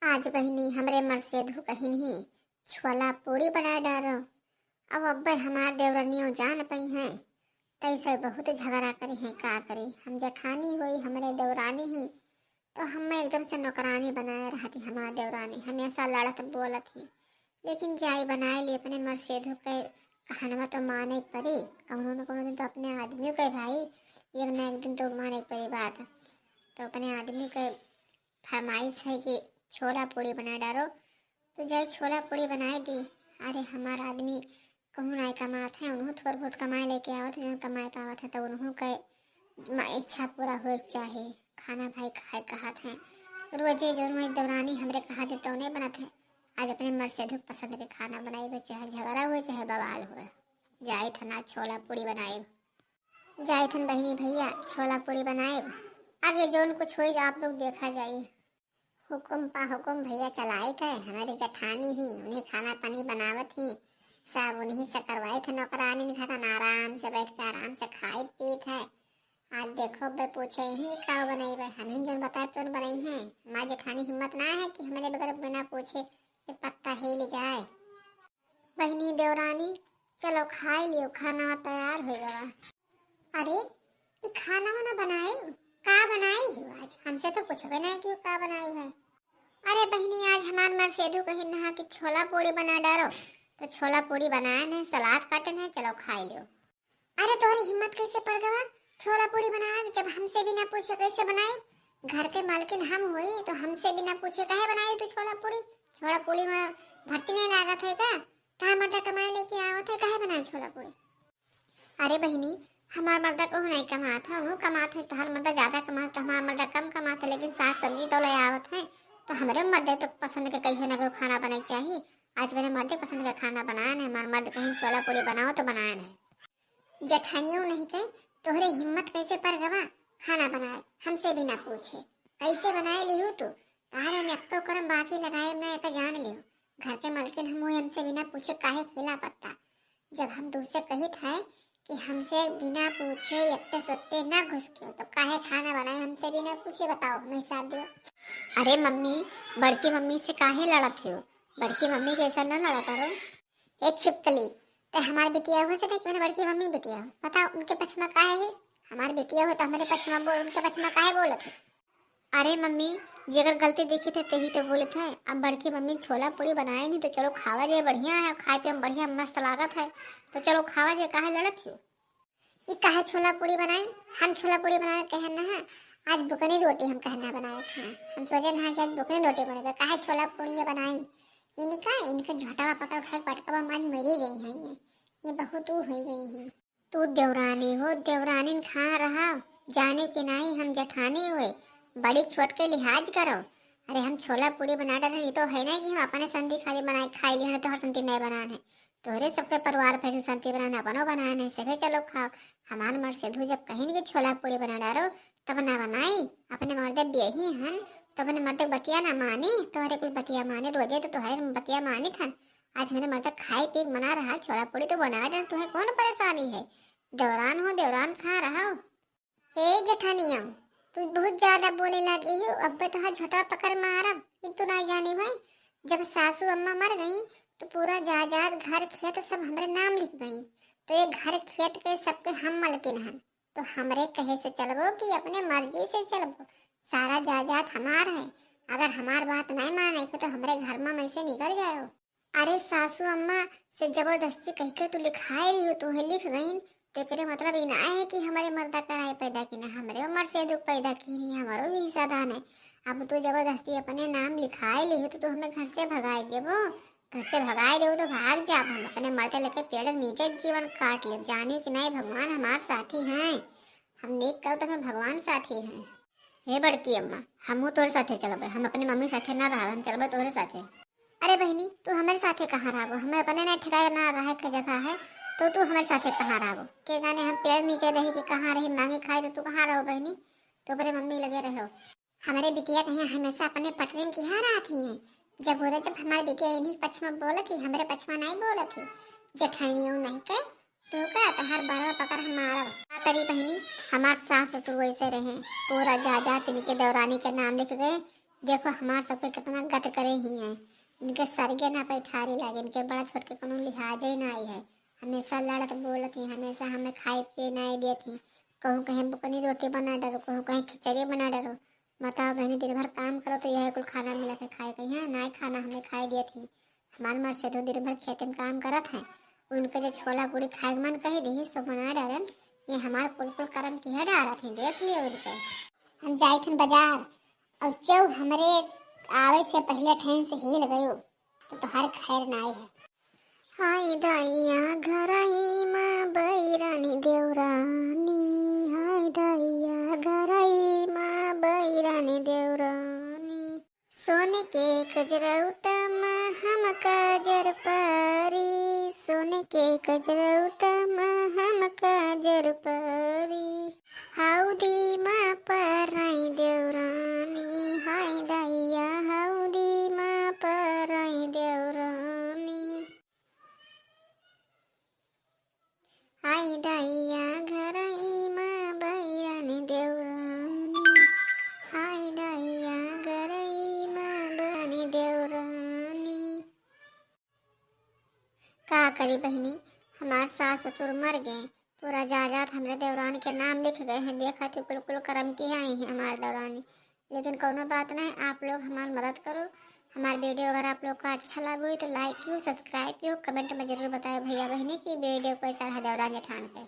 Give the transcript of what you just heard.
आज बहिनी हमरे मर से धू कहीं नहीं छोला पूरी बना डालो। अब अब्बे हमार देवरनियों जान पई हैं तैसे बहुत झगड़ा करी हैं। का करी, हम जठानी हुई हमरे देवरानी ही तो हमें एकदम से नौकरानी बनाए रहती। हमार देवरानी हमेशा लड़त बोलत ही, लेकिन जाई बनाए ली अपने मर से धू के कहनवा तो माने पड़ी। कौनो न कौनो दिन तो अपने आदमी के भाई एक न एक दिन तो माने पड़ी बात। तो अपने आदमी के फरमाइश है कि छोला पूड़ी बना डालो तो जाए छोला पूड़ी बनाए दी। अरे हमारा आदमी कहूँ ना कमात है, उन्हों थोड़ा बहुत कमाए लेके आवत है, कमाए पावत है तो उन्हों के इच्छा पूरा हो चाहे खाना भाई खाए कहत हैं। रोजे जो दौरानी हमरे कहा दे तो नहीं बनत है। आज अपने मर्द से अधिक पसंद के खाना बनाए, चाहे झगड़ा हो चाहे बवाल हो। जाए था ना छोला पूड़ी बनाए, जाए थन बहनी भैया छोला पूड़ी बनाए। आगे जो कुछ हो आप लोग देखा जाइए। हुकुम पा हुकुम भैया चलाए थे हमारे जठानी ही, उन्हें खाना पानी बनावत ही, सब उन्हीं से करवाए थे। नौकरानी ने खाना आराम से बैठ के आराम से खाए पीत है। आज देखो बे पूछे ही का बनाई बे, हम ही जन बताए तो बनाई है। हमारी जठानी हिम्मत ना है कि हमारे बगैर बिना पूछे एक पत्ता हिल जाए। बहनी देवरानी चलो खाए लियो, खाना तैयार हो गया। अरे ये खाना वाना बनाई का बनाई हो आज? हमसे तो कुछ भी नहीं कि का बनाई है। अरे बहनी आज हमार मर सेधु कही नहा कि छोला पूड़ी बना डालो तो छोला पूड़ी बनाए ने, सलाद काटे ने, चलो खाई लो। अरे तुम्हारी हिम्मत कैसे पड़ गया छोला पूड़ी बनाए जब हमसे बिना पूछे कैसे बनाए? घर के मालकिन हम हुई तो हमसे बिना पूछे काहे बनाई तू छोला पूड़ी? छोला पूड़ी में भर्ती नहीं लागत है का? कहाँ मर्दा कमाए लेके आवत है, काहे बनाए छोला पूड़ी? अरे बहनी हमार मर्दा को नहीं कमाता है, उन्हों कमाते है। तुम्हार मर्दा ज्यादा कमाता, हमार मर्दा कम कमाता, लेकिन साग सब्जी तो ले आवत है। तो हमारे मर्दे तो पसंद के कहीं ना कोई खाना बनाई चाहिए। आज मेरे मर्दे पसंद का खाना बनाया है। हमारे मर्द कहीं छोला पूड़ी बनाओ तो बनाया है। जठानियों नहीं कहे तोहरे हिम्मत कैसे पर गवा खाना बनाए हमसे बिना पूछे? कैसे बनाए लिहू तू? तारे में अक्को करम बाकी लगाए मैं एक जान लियो। घर के मालकिन हम हमसे बिना पूछे काहे खिला पत्ता? जब हम दूसरे कही थे कि हमसे बिना पूछे इतने सत्ते ना घुस क्यों तो काहे खाना बनाए हमसे बिना पूछे? बताओ मैं साथ दो। अरे मम्मी बड़की मम्मी से काहे लड़त हो? बड़की मम्मी कैसा ना लड़ा करो। एक छिपकली तो हमारी बिटिया हो सके क्यों? बड़की मम्मी बिटिया हो, बताओ उनके पक्ष में काहे है? हमारी बिटिया हो तो हमारे पक्ष में बोल, उनके पक्ष में काहे बोलत है? अरे मम्मी जेकर गलती देखी थे तभी तो बोले थे। अब बड़की मम्मी छोला पूड़ी बनाए नहीं तो चलो खावा जाए, बढ़िया है, खाए पे बढ़िया मस्त लागत है तो चलो खावा जाए, काहे लड़त हो? ये काहे छोला पूड़ी बनाए? हम छोला पूड़ी बनाए कहे ना है, आज बुकनी रोटी हम कहना बनाए थे। हम सोचे ना कि आज बुकनी रोटी बनेगा, काहे छोला पूड़ी बनाई? इनका इनका झटावा पकड़ खाए पटकवा मान मरी गई है। ये बहुत हो गई है। तू देवरानी हो, देवरानी खा रहा जाने के नहीं, हम जठानी हुए बड़ी छोट के लिहाज करो। अरे हम छोला पूड़ी बना डाले, ये तो है ना कि हम अपने संती खाली बनाए खाई लिए तो हर संती नहीं बनाने तोरे सबके परिवार फिर संती बनाना अपनो बनाने सभी चलो खाओ। हमार मर से धू जब कहीं कि छोला पूड़ी बना डालो तब ना बनाई। अपने मर्दे बेही हन तो अपने मर्दे बतिया ना मानी, तुम्हारे कुल बतिया माने रोजे तो तुम्हारे बतिया मानी थन। आज मेरे मर्द खाई पी मना रहा छोला पूड़ी तो बना डाल, तुम्हें कौन परेशानी है? देवरान हो देवरान खा रहा हो। हे जठानिया तू बहुत ज्यादा बोले लगी हो, अब तो झटा पकड़ मारा। तू ना जानी भाई जब सासू अम्मा मर गई तो पूरा जायदाद घर खेत सब हमारे नाम लिख गई। तो ये घर खेत के सबके हम मालकिन हैं तो हमरे कहे से चलबो कि अपने मर्जी से चलबो? सारा जायदाद हमार है, अगर हमार बात नहीं माने तो हमारे घर में मैं से निकल जाओ। अरे सासू अम्मा से जबरदस्ती कह के तू लिखाए रही हो, तू लिख गई तो करे मतलब ये ना है कि हमारे मर्दा कराए पैदा की ना, हमारे उम्र से दुख पैदा की नहीं, हमारो भी हिस्सा दान है। अब तू जबरदस्ती अपने नाम लिखाए ली हो तो तू हमें घर से भगाए देबो? घर से भगाए दे तो भाग जा, हम अपने मर्दे लेके पेड़ नीचे जीवन काट ले। जानियो कि नहीं भगवान हमारे साथी हैं, हम नेक करो तो हमें भगवान साथी हैं। हे बड़की अम्मा हम तोरे साथे चलबे, हम अपने मम्मी साथे ना रह, हम चलबे तोरे साथे। अरे बहनी तू हमारे साथे कहाँ रहो? हमें अपने ना ठिकाना ना रहे के जगह है तो तू हमारे साथे कहाँ रहो? के जाने हम पेड़ नीचे रही कि कहाँ रही मांगे खाए तो तू कहाँ रहो बहनी? तो अपने मम्मी लगे रहो। हमारे बिटिया कहीं हमेशा अपने पटरी की हार आती है। जब बोले जब हमारी बिटिया इन्हीं पक्ष में बोले थी, हमारे पक्ष में नहीं बोले थी। जठानियों नहीं के तो का हर बार पकड़ हमारा क्या करी बहनी? हमारे सास ससुर वैसे रहे, पूरा जायदाद इनके देवरानी के नाम लिख गए, देखो हमार सबके कितना गत करे ही हैं। इनके सरगे ना पैठारी लागे, इनके बड़ा छोट के कोनो लिहाज ही ना आई है। हमेशा लड़त बोलत ही, हमेशा हमें खाए पिए ना देती। कहूँ कहीं बुकनी रोटी बना डरो, कहूँ कहीं खिचड़ी बना डरो। बताओ बहनी दिन भर काम करो तो यह कुल खाना मिला है खाए कहीं है ना, खाना हमें खाए दिए थी। हमारे मर से तो दिन भर खेत में काम करत है, उनके जो छोला पूड़ी खाए के मन कही दी सो बना डालन। ये हमारे कुल कुल कर्म की है डारत है, देख लियो उनके। हम जाए थे बाजार और चौ हमरे आवे से पहले ठहन से हिल गयो तो हर खैर ना आई है। हाय दैया घर ही माँ बैरानी देवरानी, हाय दैया घर ही माँ बैरानी देवरानी। सोने के कजरौटा में हम काजर पारी, सोने के कजरौटा में हम काजर पारी। हाउदी माँ पराई देवरानी, हाय दैया हाउदी माँ पराई देवरानी। हाय दैया घरई माँ बैरानी देवरानी, हाय दैया घरई माँ बैरानी देवरानी। का करी बहनी, हमार सास ससुर मर गए, पूरा जायदाद हमरे देवरानी के नाम लिख गए हैं। देखा तो कुल कर्म की आई है हमारे देवरानी। लेकिन कोनो बात नहीं, आप लोग हमारी मदद करो। हमारी वीडियो अगर आप लोग को अच्छा लगा हुई तो लाइक कियो, सब्सक्राइब कियो, कमेंट में जरूर बताओ भैया बहनी की वीडियो कैसा है देवरानी जेठान पे।